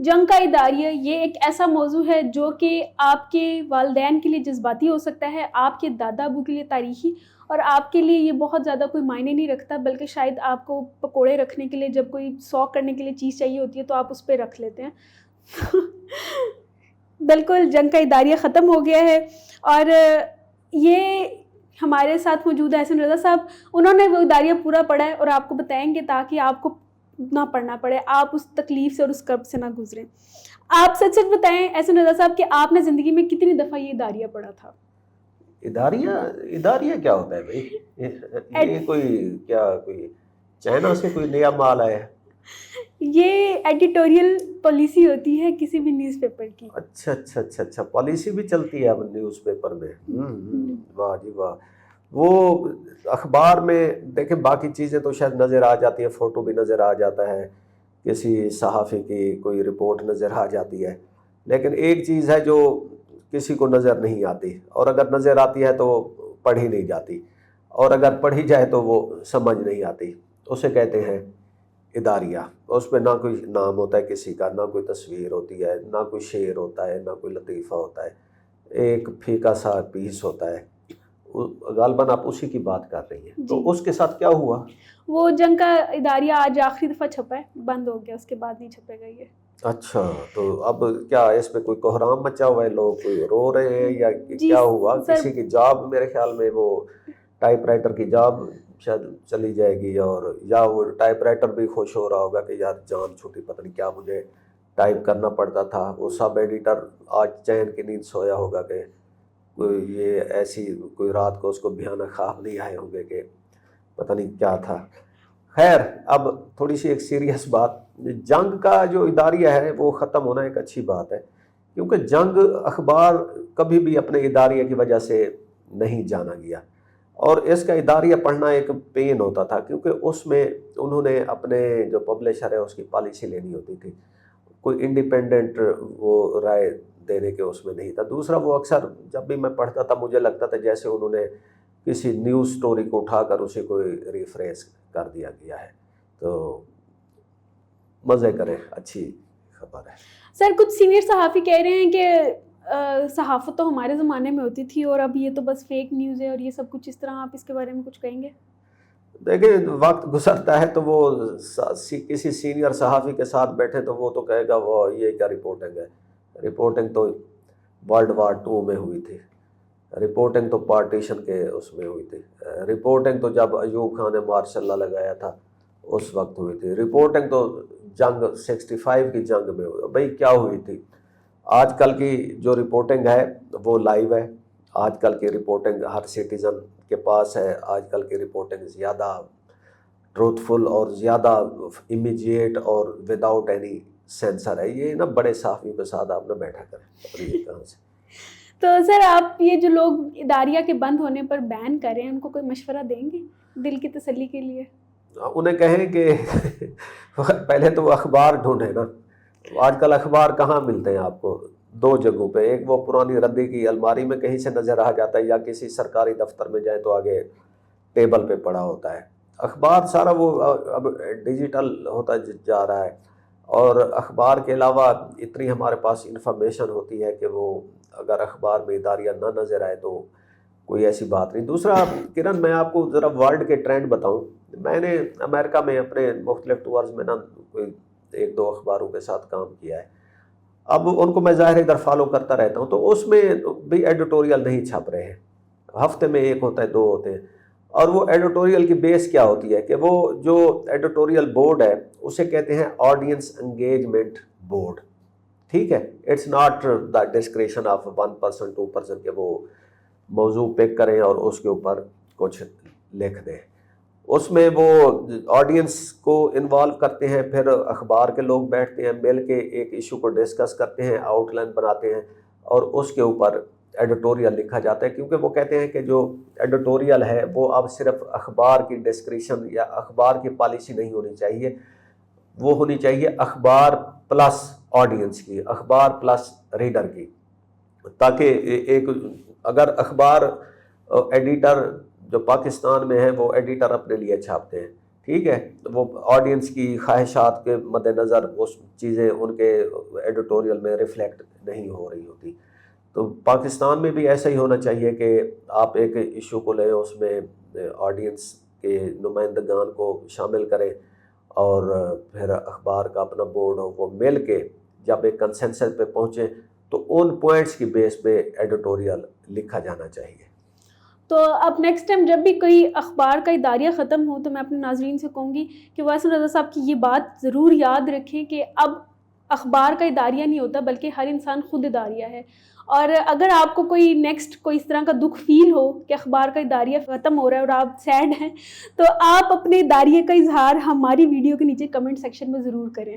جنگ کا اداریہ یہ ایک ایسا موضوع ہے جو کہ آپ کے والدین کے لیے جذباتی ہو سکتا ہے، آپ کے دادا ابو کے لیے تاریخی، اور آپ کے لیے یہ بہت زیادہ کوئی معنی نہیں رکھتا، بلکہ شاید آپ کو پکوڑے رکھنے کے لیے جب کوئی سوک کرنے کے لیے چیز چاہیے ہوتی ہے تو آپ اس پہ رکھ لیتے ہیں۔ بالکل جنگ کا اداریہ ختم ہو گیا ہے، اور یہ ہمارے ساتھ موجود ہے احسن رضا صاحب، انہوں نے وہ اداریہ پورا پڑھا ہے اور آپ کو بتائیں گے تاکہ آپ کو نہ پڑھنا پڑے، آپ اس تکلیف سے اور اس کرب سے نہ گزریں۔ آپ سچ سچ بتائیں احسن رضا صاحب کہ آپ نے زندگی میں کتنی دفعہ یہ اداریہ پڑھا تھا؟ اداریہ کیا ہوتا ہے بھائی؟ یہ کوئی چائنا سے کوئی نیا مال آیا ہے؟ یہ ایڈیٹوریل پالیسی ہوتی ہے کسی بھی نیوز پیپر کی۔ اچھا پالیسی بھی چلتی ہے اب نیوز پیپر میں؟ واہ جی واہ۔ وہ اخبار میں دیکھیں باقی چیزیں تو شاید نظر آ جاتی ہیں، فوٹو بھی نظر آ جاتا ہے، کسی صحافی کی کوئی رپورٹ نظر آ جاتی ہے، لیکن ایک چیز ہے جو کسی کو نظر نہیں آتی، اور اگر نظر آتی ہے تو پڑھی نہیں جاتی، اور اگر پڑھی جائے تو وہ سمجھ نہیں آتی، اسے کہتے ہیں اداریہ۔ اس پہ نہ کوئی نام ہوتا ہے کسی کا، نہ کوئی تصویر ہوتی ہے، نہ کوئی شعر ہوتا ہے، نہ کوئی لطیفہ ہوتا ہے، ایک پھیکا سا پیس ہوتا ہے۔ غالباً آپ اسی کی بات کر رہی ہیں، تو اس کے ساتھ کیا ہوا؟ وہ جنگ کا اداریہ آج آخری دفعہ چھپا ہے، بند ہو گیا، اس کے بعد نہیں چھپے گا یہ۔ اچھا، تو اب کیا اس میں کوئی کوہرام مچا ہوا ہے، لوگ کوئی رو رہے ہیں یا کیا ہوا؟ کسی کی جاب میرے خیال میں وہ ٹائپ رائٹر کی جاب شاید چلی جائے گی، اور یا وہ ٹائپ رائٹر بھی خوش ہو رہا ہوگا کہ یار جان چھوٹی، پتہ نہیں کیا مجھے ٹائپ کرنا پڑتا تھا۔ وہ سب ایڈیٹر آج چین کی نیند سویا ہوگا کہ کوئی یہ ایسی کوئی رات کو اس کو بھیانک خواب نہیں آئے ہوں گے کہ پتہ نہیں کیا تھا۔ خیر، اب تھوڑی سی ایک سیریس بات، جنگ کا جو اداریہ ہے وہ ختم ہونا ایک اچھی بات ہے، کیونکہ جنگ اخبار کبھی بھی اپنے اداریہ کی وجہ سے نہیں جانا گیا، اور اس کا اداریہ پڑھنا ایک پین ہوتا تھا، کیونکہ اس میں انہوں نے اپنے جو پبلشر ہے اس کی پالیسی لینی ہوتی تھی، کوئی انڈیپینڈنٹ وہ رائے دینے کے اس میں نہیں تھا۔ دوسرا، وہ اکثر جب بھی میں پڑھتا تھا مجھے لگتا تھا جیسے انہوں نے کسی نیوز سٹوری کو اٹھا کر اسے کوئی ریفریز کر دیا گیا ہے، تو مزے کریں، اچھی خبر ہے۔ سر کچھ سینئر صحافی کہہ رہے ہیں کہ صحافت تو ہمارے زمانے میں ہوتی تھی اور اب یہ تو بس فیک نیوز ہے اور یہ سب کچھ اس طرح، آپ اس کے بارے میں کچھ کہیں گے؟ دیکھیں، وقت گزرتا ہے تو وہ کسی سینئر صحافی کے ساتھ بیٹھے تو وہ تو کہے گا وہ یہ کیا رپورٹنگ ہے۔ رپورٹنگ تو ورلڈ وار 2 میں ہوئی تھی، رپورٹنگ تو پارٹیشن کے اس میں ہوئی تھی، رپورٹنگ تو جب ایوب خان نے مارشاء اللہ لگایا تھا اس وقت ہوئی تھی، رپورٹنگ تو جنگ 65 کی جنگ میں ہوئی۔ بھئی کیا ہوئی تھی؟ آج کل کی جو رپورٹنگ ہے وہ لائیو ہے، آج کل کی رپورٹنگ ہر سٹیزن کے پاس ہے، آج کل کی رپورٹنگ زیادہ ٹروتھفل اور زیادہ امیجیٹ اور وداؤٹ اینی سینسر ہے۔ یہ نا بڑے صحافیوں کے ساتھ آپ نہ بیٹھا کریں کہاں سے۔ تو سر آپ یہ جو لوگ اداریہ کے بند ہونے پر بین کر رہے ہیں ان کو کوئی مشورہ دیں گے دل کی تسلی کے لیے؟ انہیں کہیں کہ پہلے تو وہ اخبار ڈھونڈیں نا، آج کل اخبار کہاں ملتے ہیں آپ کو؟ 2 جگہوں پہ، ایک وہ پرانی ردی کی الماری میں کہیں سے نظر آ جاتا ہے، یا کسی سرکاری دفتر میں جائیں تو آگے ٹیبل پہ پڑا ہوتا ہے۔ اخبار سارا وہ اب ڈیجیٹل ہوتا جا رہا ہے، اور اخبار کے علاوہ اتنی ہمارے پاس انفارمیشن ہوتی ہے کہ وہ اگر اخبار میں اداریہ نہ نظر آئے تو کوئی ایسی بات نہیں۔ دوسرا کرن، میں آپ کو ذرا ورلڈ کے ٹرینڈ بتاؤں، میں نے امریکہ میں اپنے مختلف ٹورز میں نا کوئی 1-2 اخباروں کے ساتھ کام کیا ہے، اب ان کو میں ظاہر ادھر فالو کرتا رہتا ہوں، تو اس میں بھی ایڈیٹوریل نہیں چھپ رہے ہیں، ہفتے میں 1 ہوتا ہے، 2 ہوتے ہیں، اور وہ ایڈیٹوریل کی بیس کیا ہوتی ہے کہ وہ جو ایڈیٹوریل بورڈ ہے اسے کہتے ہیں آڈینس انگیجمنٹ بورڈ، ٹھیک ہے؟ It's not the discretion of 1%, 2% کہ وہ موضوع پک کریں اور اس کے اوپر کچھ لکھ دیں، اس میں وہ آڈینس کو انوالو کرتے ہیں، پھر اخبار کے لوگ بیٹھتے ہیں، مل کے ایک ایشو کو ڈسکس کرتے ہیں، آؤٹ لائن بناتے ہیں، اور اس کے اوپر ایڈیٹوریل لکھا جاتا ہے، کیونکہ وہ کہتے ہیں کہ جو ایڈیٹوریل ہے وہ اب صرف اخبار کی ڈسکرپشن یا اخبار کی پالیسی نہیں ہونی چاہیے، وہ ہونی چاہیے اخبار پلس آڈینس کی، اخبار پلس ریڈر کی، تاکہ ایک اگر اخبار ایڈیٹر جو پاکستان میں ہے وہ ایڈیٹر اپنے لیے چھاپتے ہیں، ٹھیک ہے، وہ آڈینس کی خواہشات کے مد نظر وہ چیزیں ان کے ایڈیٹوریل میں ریفلیکٹ نہیں ہو رہی ہوتی. تو پاکستان میں بھی ایسا ہی ہونا چاہیے کہ آپ ایک ایشو کو لیں، اس میں آڈینس کے نمائندگان کو شامل کریں، اور پھر اخبار کا اپنا بورڈ ہو، وہ مل کے جب ایک کنسنسس پہ پہنچے تو ان پوائنٹس کی بیس پہ ایڈیٹوریل لکھا جانا چاہیے. تو اب نیکسٹ ٹائم جب بھی کوئی اخبار کا اداریہ ختم ہو تو میں اپنے ناظرین سے کہوں گی کہ واسم رضا صاحب کی یہ بات ضرور یاد رکھیں کہ اب اخبار کا اداریہ نہیں ہوتا بلکہ ہر انسان خود اداریہ ہے. اور اگر آپ کو کوئی نیکسٹ کوئی اس طرح کا دکھ فیل ہو کہ اخبار کا اداریہ ختم ہو رہا ہے اور آپ سیڈ ہیں، تو آپ اپنے اداریہ کا اظہار ہماری ویڈیو کے نیچے کمنٹ سیکشن میں ضرور کریں.